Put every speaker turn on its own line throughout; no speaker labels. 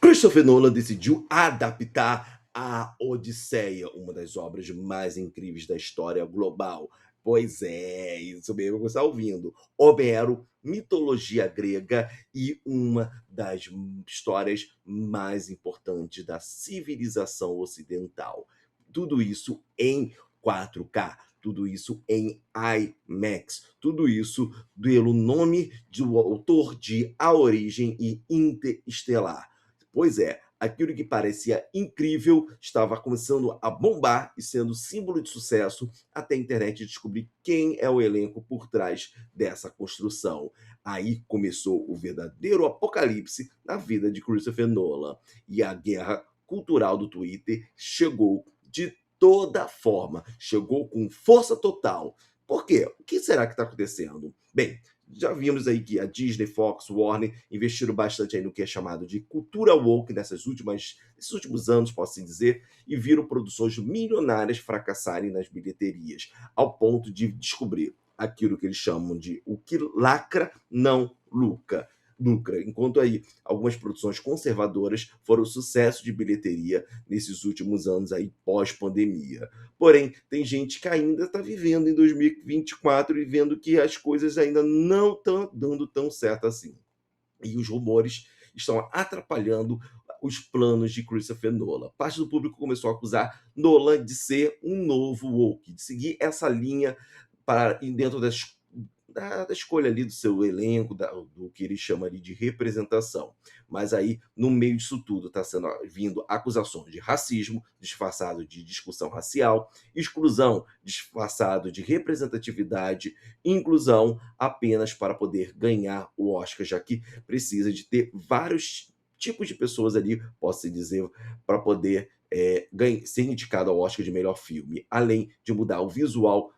Christopher Nolan decidiu adaptar a Odisseia, uma das obras mais incríveis da história global. Pois é, isso mesmo que você está ouvindo. Homero, mitologia grega e uma das histórias mais importantes da civilização ocidental. Tudo isso em 4K, tudo isso em IMAX, tudo isso pelo nome do autor de A Origem e Interestelar. Pois é, aquilo que parecia incrível estava começando a bombar e sendo símbolo de sucesso até a internet descobrir quem é o elenco por trás dessa construção. Aí começou o verdadeiro apocalipse na vida de Christopher Nolan. E a guerra cultural do Twitter chegou de toda forma, chegou com força total. Por quê? O que será que está acontecendo? Bem, já vimos aí que a Disney, Fox, Warner investiram bastante aí no que é chamado de cultura woke nesses últimos anos, posso dizer, e viram produções milionárias fracassarem nas bilheterias, ao ponto de descobrir aquilo que eles chamam de o que lacra não lucra, enquanto aí algumas produções conservadoras foram sucesso de bilheteria nesses últimos anos aí pós-pandemia. Porém, tem gente que ainda está vivendo em 2024 e vendo que as coisas ainda não estão dando tão certo assim. E os rumores estão atrapalhando os planos de Christopher Nolan. Parte do público começou a acusar Nolan de ser um novo woke, de seguir essa linha para dentro da escolha ali do seu elenco, do que ele chama ali de representação. Mas aí, no meio disso tudo, está sendo vindo acusações de racismo, disfarçado de discussão racial, exclusão, disfarçado de representatividade, inclusão, apenas para poder ganhar o Oscar, já que precisa de ter vários tipos de pessoas ali, posso dizer, para poder ser indicado ao Oscar de melhor filme, além de mudar o visual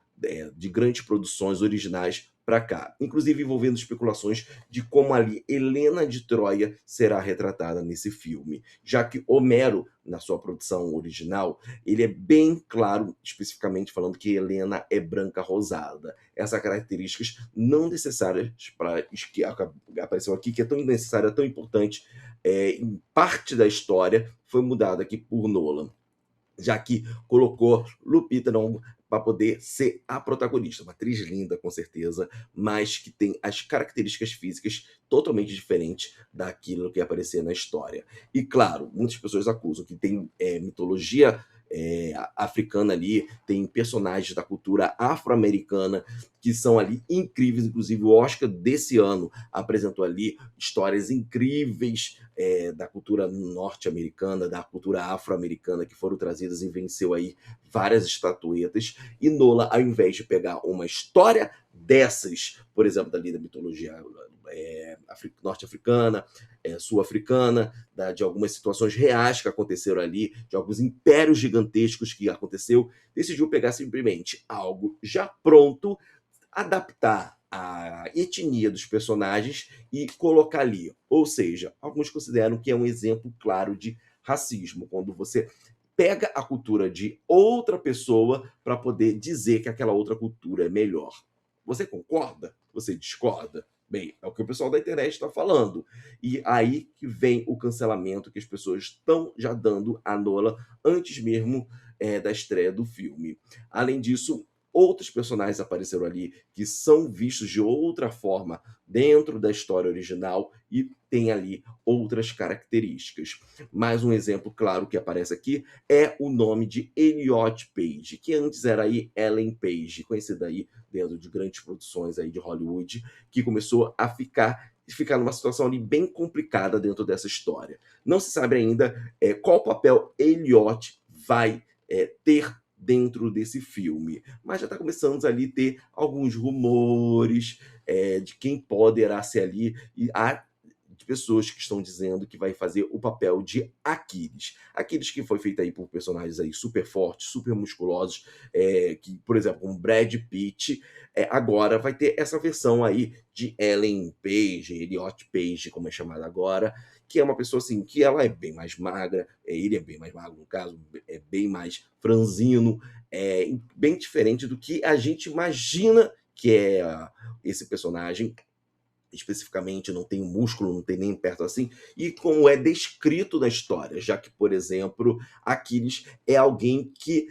de grandes produções originais para cá, inclusive envolvendo especulações de como ali Helena de Troia será retratada nesse filme, já que Homero, na sua produção original, ele é bem claro, especificamente falando que Helena é branca rosada. Essas características não necessárias para que apareceu aqui, que é tão necessária, tão importante, em parte da história, foi mudada aqui por Nolan, já que colocou Lupita Nyong'o para poder ser a protagonista, uma atriz linda com certeza, mas que tem as características físicas totalmente diferentes daquilo que aparecia na história. E claro, muitas pessoas acusam que tem mitologia africana ali, tem personagens da cultura afro-americana que são ali incríveis, inclusive o Oscar desse ano apresentou ali histórias incríveis da cultura norte-americana, da cultura afro-americana que foram trazidas e venceu aí várias estatuetas. E Nola, ao invés de pegar uma história dessas, por exemplo, dali da mitologia norte-africana, sul-africana, de algumas situações reais que aconteceram ali, de alguns impérios gigantescos que aconteceu, decidiu pegar simplesmente algo já pronto, adaptar a etnia dos personagens e colocar ali. Ou seja, alguns consideram que é um exemplo claro de racismo, quando você pega a cultura de outra pessoa para poder dizer que aquela outra cultura é melhor. Você concorda? Você discorda? Bem, é o que o pessoal da internet está falando. E aí que vem o cancelamento que as pessoas estão já dando a Nola antes mesmo da estreia do filme. Além disso, outros personagens apareceram ali que são vistos de outra forma dentro da história original e tem ali outras características. Mais um exemplo claro que aparece aqui é o nome de Elliot Page, que antes era aí Ellen Page, conhecida aí dentro de grandes produções aí de Hollywood, que começou a ficar numa situação ali bem complicada dentro dessa história. Não se sabe ainda qual papel Elliot vai ter dentro desse filme, mas já está começando ali ter alguns rumores de quem poderá ser ali, e há de pessoas que estão dizendo que vai fazer o papel de Aquiles. Aquiles que foi feito aí por personagens aí super fortes, super musculosos, que, por exemplo, como Brad Pitt, agora vai ter essa versão aí de Ellen Page, Elliot Page, como é chamada agora, que é uma pessoa assim, que ela é bem mais magra, ele é bem mais magro no caso, é bem mais franzino, bem diferente do que a gente imagina que é esse personagem, especificamente, não tem músculo, não tem nem perto assim, e como é descrito na história, já que, por exemplo, Aquiles é alguém que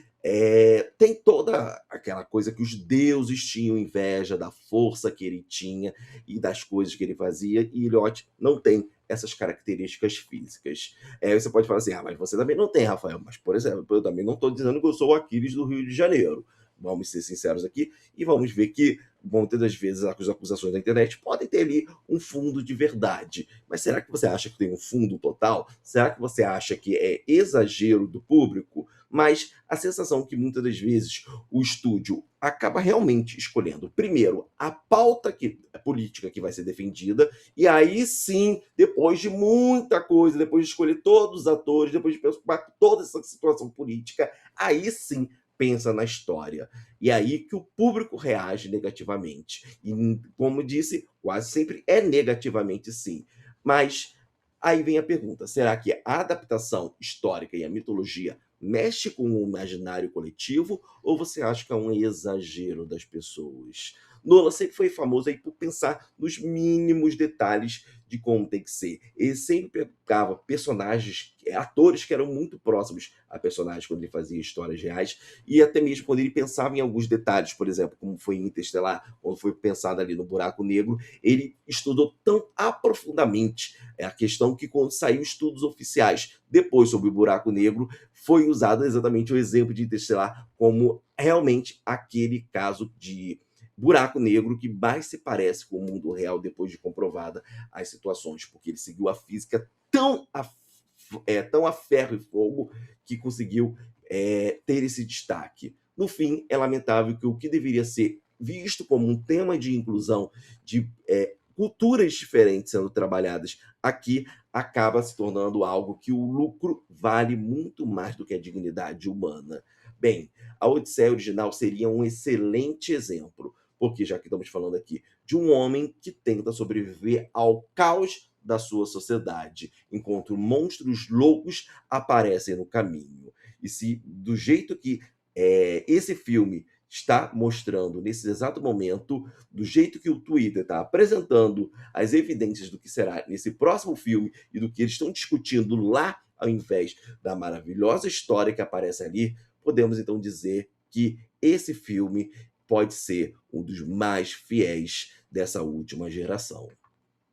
tem toda aquela coisa que os deuses tinham inveja da força que ele tinha e das coisas que ele fazia, e Iliote não tem essas características físicas. Você pode falar assim: ah, mas você também não tem, Rafael. Mas, por exemplo, eu também não estou dizendo que eu sou o Aquiles do Rio de Janeiro. Vamos ser sinceros aqui e vamos ver que muitas das vezes as acusações da internet podem ter ali um fundo de verdade. Mas será que você acha que tem um fundo total? Será que você acha que é exagero do público? Mas a sensação que muitas das vezes o estúdio acaba realmente escolhendo, primeiro, a pauta a política que vai ser defendida, e aí sim, depois de muita coisa, depois de escolher todos os atores, depois de pensar toda essa situação política, aí sim pensa na história. E aí que o público reage negativamente. E, como disse, quase sempre é negativamente sim. Mas aí vem a pergunta: será que a adaptação histórica e a mitologia mexe com o imaginário coletivo ou você acha que é um exagero das pessoas? Nolan sempre foi famoso aí por pensar nos mínimos detalhes de como tem que ser. Ele sempre pegava personagens, atores que eram muito próximos a personagens quando ele fazia histórias reais, e até mesmo quando ele pensava em alguns detalhes, por exemplo, como foi em Interestelar, quando foi pensado ali no Buraco Negro, ele estudou tão aprofundadamente a questão que quando saiu estudos oficiais depois sobre o Buraco Negro, foi usado exatamente o exemplo de Interestelar como realmente aquele caso de buraco negro que mais se parece com o mundo real depois de comprovada as situações, porque ele seguiu a física tão a ferro e fogo que conseguiu ter esse destaque. No fim, é lamentável que o que deveria ser visto como um tema de inclusão de culturas diferentes sendo trabalhadas aqui acaba se tornando algo que o lucro vale muito mais do que a dignidade humana. Bem, a Odisseia original seria um excelente exemplo, porque já que estamos falando aqui de um homem que tenta sobreviver ao caos da sua sociedade, enquanto monstros loucos aparecem no caminho. E se do jeito que esse filme está mostrando nesse exato momento, do jeito que o Twitter está apresentando as evidências do que será nesse próximo filme e do que eles estão discutindo lá, ao invés da maravilhosa história que aparece ali, podemos então dizer que esse filme pode ser um dos mais fiéis dessa última geração.